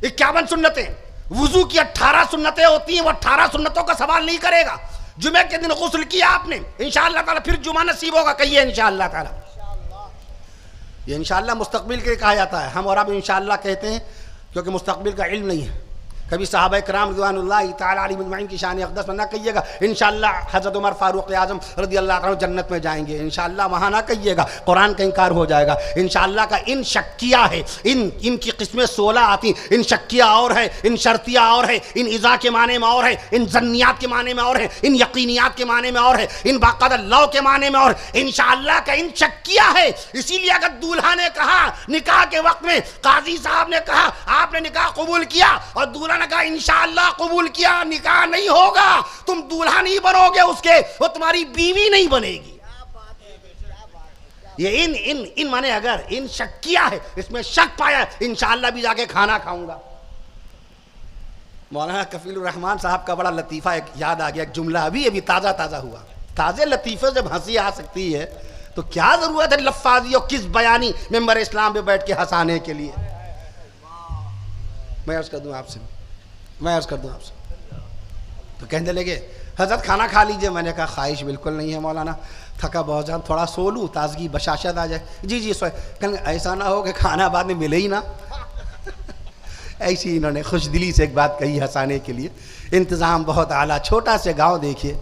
51 سنتیں، وضو کی 18 سنتیں ہوتی ہیں، وہ 18 سنتوں کا سوال نہیں کرے گا۔ جمعہ کے دن غسل کیا آپ نے، انشاءاللہ تعالیٰ پھر جمعہ نصیب ہوگا، کہیے انشاءاللہ تعالیٰ۔ یہ انشاءاللہ مستقبل کے لیے کہا جاتا ہے، ہم اور آپ انشاءاللہ کہتے ہیں کیونکہ مستقبل کا علم نہیں ہے۔ کبھی صحابہ کرام رضوان اللہ تعالیٰ علیہ مجمعین کی شان اقدس میں نہ کہیے گا انشاءاللہ حضرت عمر فاروق اعظم رضی اللہ عنہ جنت میں جائیں گے، انشاءاللہ وہاں نہ کہیے گا، قرآن کا انکار ہو جائے گا۔ انشاءاللہ کا ان شکیہ ہے، ان کی قسمیں 16 آتی، ان شکیہ اور ہے، ان شرطیہ اور ہے، ان اذا کے معنی میں اور ہے، ان ظنیات کے معنی میں اور ہے، ان یقینیات کے معنی میں اور ہے، ان باقاعدہ لو کے معنی میں اور انشاءاللہ کا ان شکیہ ہے۔ اسی لیے اگر دولہا نے کہا نکاح کے وقت میں، قاضی صاحب نے کہا آپ نے نکاح قبول کیا، اور دولہا نے کہا انشاءاللہ قبول کیا، نکاح نہیں ہوگا، تم دولہا نہیں بنو گے اس کے، وہ تمہاری بیوی نہیں بنے گی۔ یہ ان مانے اگر ان شک کیا ہے، اس میں شک پایا، انشاءاللہ بھی جا کے کھانا کھاؤں گا۔ مولانا کفیل الرحمان صاحب کا بڑا لطیفہ ایک یاد آ گیا، ایک جملہ ابھی تازہ ہوا۔ تازے لطیفے جب ہنسی آ سکتی ہے تو کیا ضرورت ہے لفاظی اور کس بیانی ممبر اسلام پہ بیٹھ کے ہنسانے کے لیے؟ میں عرض کر دوں آپ سے تو کہنے لگے حضرت کھانا کھا لیجئے۔ میں نے کہا خواہش بالکل نہیں ہے مولانا، تھکا بہت زیادہ، تھوڑا سو لوں تازگی بشاشت آ جائے۔ جی سوئے، کہنے ایسا نہ ہو کہ کھانا بعد میں ملے ہی نہ۔ ایسی انہوں نے خوش دلی سے ایک بات کہی ہنسانے کے لیے۔ انتظام بہت اعلیٰ، چھوٹا سے گاؤں دیکھیے،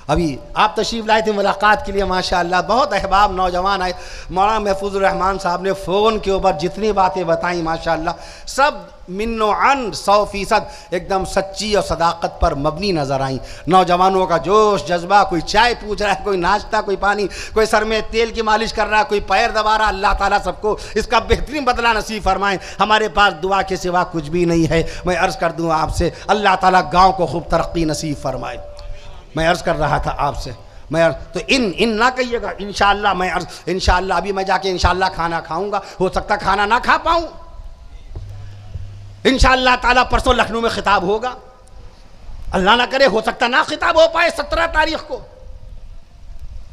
ابھی آپ تشریف لائے تھے ملاقات کے لیے، ماشاءاللہ بہت احباب نوجوان آئے۔ مولانا محفوظ الرحمان صاحب نے فون کے اوپر جتنی باتیں بتائیں ماشاءاللہ سب من و عن 100% ایک دم سچی اور صداقت پر مبنی نظر آئیں۔ نوجوانوں کا جوش جذبہ، کوئی چائے پوچھ رہا ہے، کوئی ناشتہ، کوئی پانی، کوئی سر میں تیل کی مالش کر رہا ہے، کوئی پیر دبا رہا۔ اللہ تعالیٰ سب کو اس کا بہترین بدلہ نصیب فرمائیں۔ ہمارے پاس دعا کے سوا کچھ بھی نہیں ہے۔ میں عرض کر دوں آپ سے، اللہ تعالیٰ گاؤں کو خوب ترقی نصیب فرمائے۔ میں عرض کر رہا تھا آپ سے، تو ان نہ کہیے گا انشاءاللہ، میں عرض انشاءاللہ ابھی میں جا کے انشاءاللہ کھانا کھاؤں گا، ہو سکتا کھانا نہ کھا پاؤں، انشاءاللہ تعالیٰ پرسوں لکھنؤ میں خطاب ہوگا، اللہ نہ کرے ہو سکتا نہ خطاب ہو پائے 17 تاریخ کو،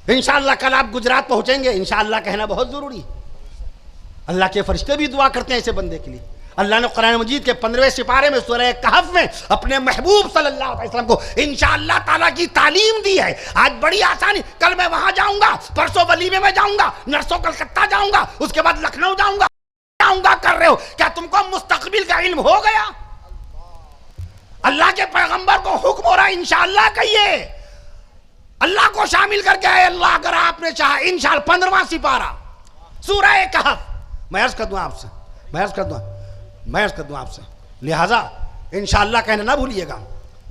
انشاءاللہ کل آپ گجرات پہنچیں گے، انشاءاللہ کہنا بہت ضروری ہے۔ اللہ کے فرشتے بھی دعا کرتے ہیں ایسے بندے کے لیے، اللہ نے قرآن مجید کے 15ویں سپارے میں سورہ کہف میں اپنے محبوب صلی اللہ علیہ وسلم کو انشاءاللہ تعالیٰ کی تعلیم دی ہے. آج بڑی آسانی, کل میں وہاں جاؤں گا, پرسوں ولیمے میں جاؤں گا, نرسوں کلکتہ جاؤں گا, اس کے بعد لکھنؤ جاؤں گا کر رہے ہو. کیا تم کو مستقبل کا علم ہو گیا؟ اللہ کے پیغمبر کو حکم ہو رہا ہے انشاءاللہ کہیے, اللہ کو شامل کر کے آئے اللہ اگر آپ نے چاہا انشاءاللہ. 15واں سپارہ سورہ کہف. میں عرض کر دوں آپ سے, لہذا انشاءاللہ کہنا نہ بھولیے گا,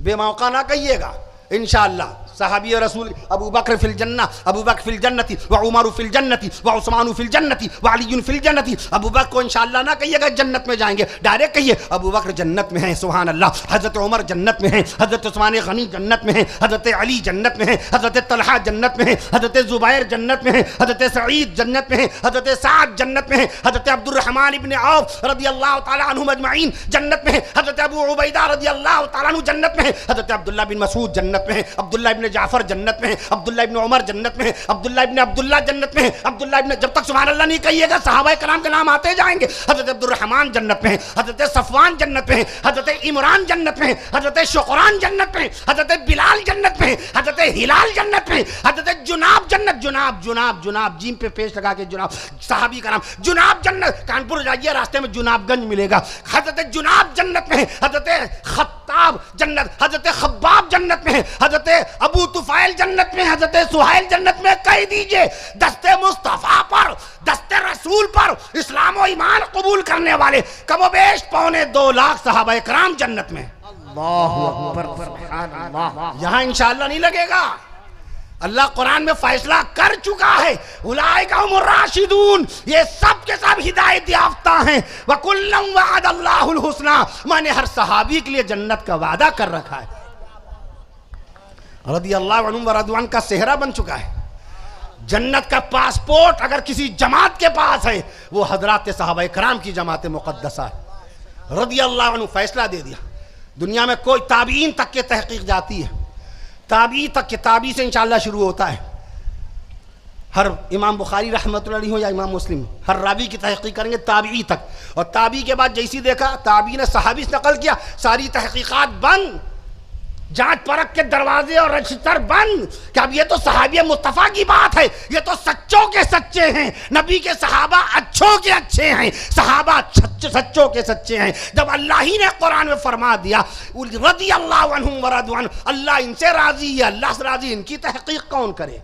بے موقع نہ کہیے گا. انشاءاللہ صحابی رسول ابو بکر فی الجنہ, ابو بکر فی الجنتی, وعمر فی الجنتی, وعثمان فی الجنتی, وعلی فی الجنتی. ابو بکر کو انشاءاللہ نہ کہیے گا جنت میں جائیں گے, ڈائریکٹ کہیے ابو بکر جنت میں ہیں سبحان اللہ, حضرت عمر جنت میں ہیں, حضرت عثمان غنی جنت میں ہیں, حضرت علی جنت میں ہیں, حضرت طلحہ جنت میں ہیں, حضرت زبیر جنت میں ہیں, حضرت سعید جنت میں ہیں, حضرت سعد جنت میں ہیں, حضرت عبد الرحمن ابن عوف رضی اللہ تعالی عنہم اجمعین جنت میں ہیں, حضرت ابو عبیدہ رضی اللہ تعالی عنہ جنت میں ہیں, حضرت عبداللہ بن مسعود جنت میں ہیں, عبداللہ ابن جعفر جنت میں ہیں, عبداللہ ابن عمر جنت میں ہیں, عبداللہ ابن عبداللہ جنت میں ہیں, عبداللہ ابن, جب تک سبحان اللہ نہیں کہیے گا صحابہ کرام کے نام آتے جائیں گے. حضرت عبد الرحمن جنت میں ہیں, حضرت صفوان جنت میں ہیں, حضرت عمران جنت میں ہیں, حضرت شقران جنت میں ہیں, حضرت بلال جنت میں ہیں, حضرت ہلال جنت میں ہیں, حضرت جناب جنت, جناب جیم پہ پیش لگا کے جناب صحابی کا نام, جناب جنت. کانپور جائیے راستے میں جناب گنج ملے گا, حضرت جناب جنت میں ہیں, حضرت خطاب جنت, حضرت خباب جنت میں ہیں, حضرت ابو طفیل جنت میں, حضرت سہیل جنت میں. کہہ دیجئے دست مصطفیٰ پر, دست رسول پر اسلام و ایمان قبول کرنے والے کم و بیش 2.25 لاکھ صحابہ کرام جنت میں. اللہ اکبر سبحان اللہ. یہاں انشاءاللہ نہیں لگے گا, اللہ قرآن میں فیصلہ کر چکا ہے, اولئک هم الراشدون, یہ سب کے سب ہدایت یافتہ ہیں. وَكُلًّا وَعَدَ اللَّهُ الْحُسْنَى, میں نے ہر صحابی کے لیے جنت کا وعدہ کر رکھا ہے. رضی اللہ عنہم ورضوان کا صحرا بن چکا ہے. جنت کا پاسپورٹ اگر کسی جماعت کے پاس ہے وہ حضرات صحابہ کرام کی جماعت مقدسہ ہے. رضی اللہ عنہ فیصلہ دے دیا. دنیا میں کوئی تابعین تک کے تحقیق جاتی ہے, تابعی تک کے, تابعی سے انشاءاللہ شروع ہوتا ہے. ہر امام بخاری رحمۃ اللہ علیہ ہو یا امام مسلم, ہر راوی کی تحقیق کریں گے تابعی تک, اور تابعی کے بعد جیسی دیکھا تابعی نے صحابی سے نقل کیا, ساری تحقیقات بند, جانچ پرکھ کے دروازے اور رجسٹر بند, کہ اب یہ تو صحابی مصطفیٰ کی بات ہے, یہ تو سچوں کے سچے ہیں, نبی کے صحابہ اچھوں کے اچھے ہیں, صحابہ سچوں کے سچے ہیں. جب اللہ ہی نے قرآن میں فرما دیا رضی اللہ عنہم ورضوا عنہ, اللہ ان سے راضی ہے, اللہ سے راضی, ان کی تحقیق کون کرے؟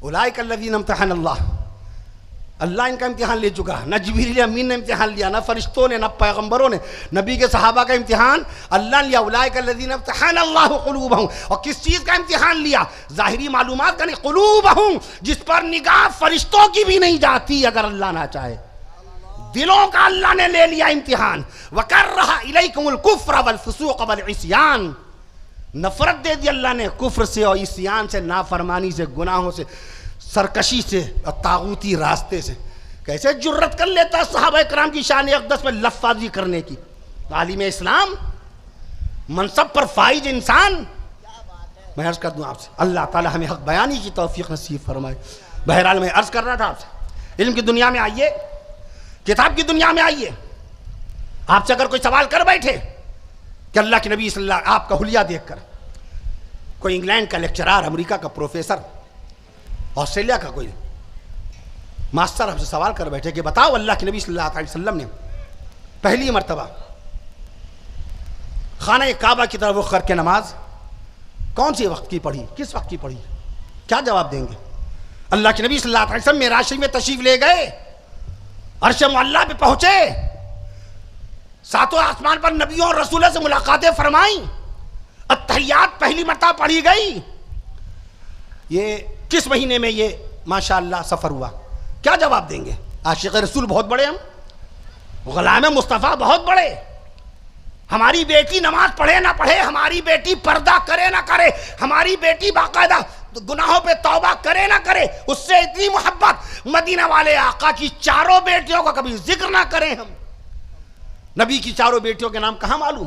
اولئک الذین امتحن اللہ, اللہ ان کا امتحان لے چکا. نہ جبریل امین نے امتحان لیا, نہ فرشتوں نے, نہ پیغمبروں نے, نبی کے صحابہ کا امتحان اللہ نے لیا. اولئک الذین امتحن اللہ قلوبہم, اور کس چیز کا امتحان لیا؟ ظاہری معلومات کا نہیں, قلوبہم, جس پر نگاہ فرشتوں کی بھی نہیں جاتی اگر اللہ نہ چاہے. دلوں کا اللہ نے لے لیا امتحان. وَكَرَّهَ إِلَيْكُمُ الْكُفْرَ وَالْفُسُوقَ وَالْعِصْيَانَ, نفرت دے دی اللہ نے کفر سے اور عصیان سے, نافرمانی سے, گناہوں سے, سرکشی سے اور طاغوتی راستے سے. کیسے جرت کر لیتا صحابہ کرام کی شان اقدس میں لفظی کرنے کی؟ عالم اسلام, منصب پر فائز انسان. میں عرض کر دوں آپ سے, اللہ تعالی ہمیں حق بیانی کی توفیق نصیب فرمائے. بہرحال میں عرض کر رہا تھا آپ سے, علم کی دنیا میں آئیے, کتاب کی دنیا میں آئیے. آپ سے اگر کوئی سوال کر بیٹھے کہ اللہ کے نبی صلی اللہ, آپ کا حلیہ دیکھ کر, کوئی انگلینڈ کا لیکچرار, امریکہ کا پروفیسر, آسٹریلیا کا کوئی ماسٹر ہم سے سوال کر بیٹھے کہ بتاؤ اللہ کے نبی صلی اللہ علیہ وسلم نے پہلی مرتبہ خانہ کعبہ کی طرف رخ کر کے نماز کون سی وقت کی پڑھی, کس وقت کی پڑھی؟ کیا جواب دیں گے؟ اللہ کے نبی صلی اللہ علیہ وسلم معراج شریف میں تشریف لے گئے, عرش معلیٰ پہ پہنچے, ساتوں آسمان پر نبیوں اور رسولوں سے ملاقاتیں فرمائیں, التحیات پہلی مرتبہ پڑھی گئی. یہ کس مہینے میں یہ ماشاءاللہ سفر ہوا؟ کیا جواب دیں گے؟ عاشق رسول بہت بڑے ہم, غلام مصطفیٰ بہت بڑے, ہماری بیٹی نماز پڑھے نہ پڑھے, ہماری بیٹی پردہ کرے نہ کرے, ہماری بیٹی باقاعدہ گناہوں پہ توبہ کرے نہ کرے, اس سے اتنی محبت, مدینہ والے آقا کی چاروں بیٹیوں کا کبھی ذکر نہ کریں ہم. نبی کی چاروں بیٹیوں کے نام کہاں معلوم؟